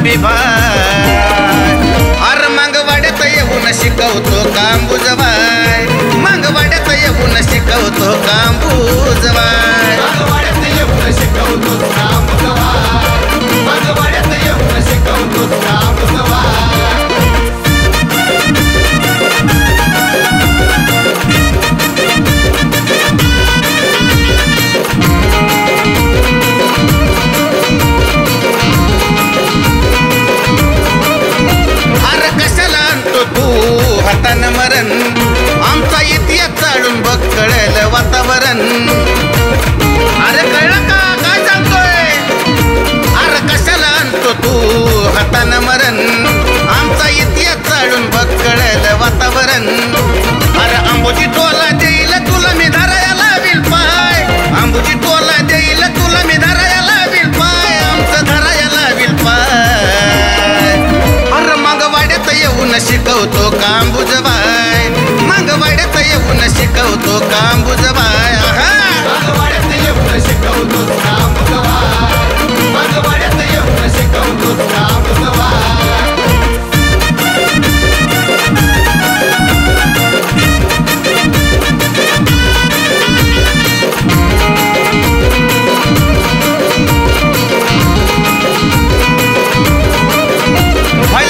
गुलाबी भाय अरे मंगवाड्यात येऊन शिकवतो कांबुजबाय मंगवाड्यात येऊन शिकवतो कांबुजबाय मंगवाड्यात येऊन शिकवतो कांबुजबाय मंगवाड्यात येऊन शिकवतो कांबुजबाय हातान मरण आमचा इतिहास चालून बघ कळेल वातावरण अरे कळलं का काय सांगतोय अरे कशाला आणतो तू हातान मरण आमचा इतिहास चालून बघ कळेल वातावरण अरे अंबुजी टोला देईल तुला मी धराया लावील पाय अंबुजी टोला देईल तुला मी धराया लावील पाय आमचं धराया लावील पाय अरे मंगवाड्यात येऊन शिकवतो कांबुजबाय मंगवाड्यात येऊन शिकवतो कांबुजबाय मंगवाड्यात येऊन शिकवतो कांबुजबाय मंगवाड्यात येऊन शिकवतो कांबुजबाय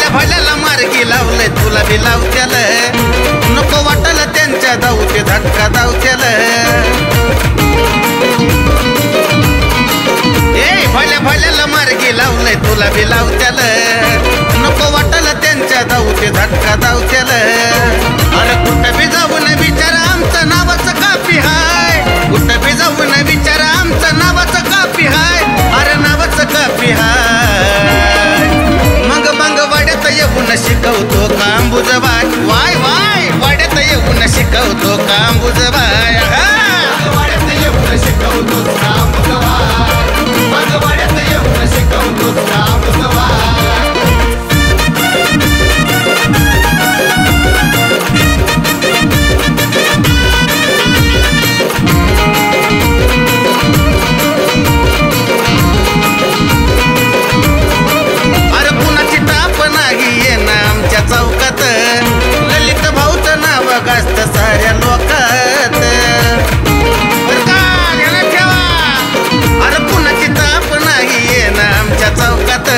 भल्याला मार्गी लावलंय तुला बी लावत्याल नको वाटल त्यांच्या धावते धक्का धावत्याल ए भल्याला मार्गी लावलंय तुला बी लावत्याल नको वाटल त्यांच्या धावते धक्का धावत्याल अरे कुठं बी जाऊन विचारा आमचं नावाचं कापी हाय कुठं बी जाऊन विचारा आमचं नावाचं कापी हाय अरे नावाचं कापी हाय मंगवाड्यात येऊन शिकवतो कांबुजबाय वाय वाय वाड्यात येऊन शिकवतो कांबुजबाय मंगवाड्यात येऊन शिकवतो कांबुजबाय मंगवाड्यात येऊन शिकवतो कांबुजबाय चौकात ललित भाऊचं नाव गाजत साऱ्या लोकात ठेवा अरे कुणाची ताप नाही ये ना आमच्या चौकात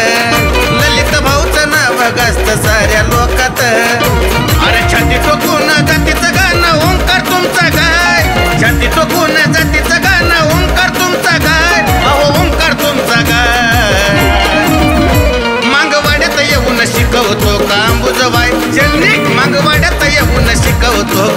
ललित भाऊचं नाव गाजत साऱ्या लोकात अरे छाती टोकून जातीचं गाणं ओंकार तुमचा गाय छाती टोकून जातीचं गाणं ओंकार तुमचा गाय अहो ओंकार तुमचा गाय मंगवाड्यात येऊन शिकवतो कांबुजबाय चंद्रिक मंगवाड्यात येऊन शिकवतो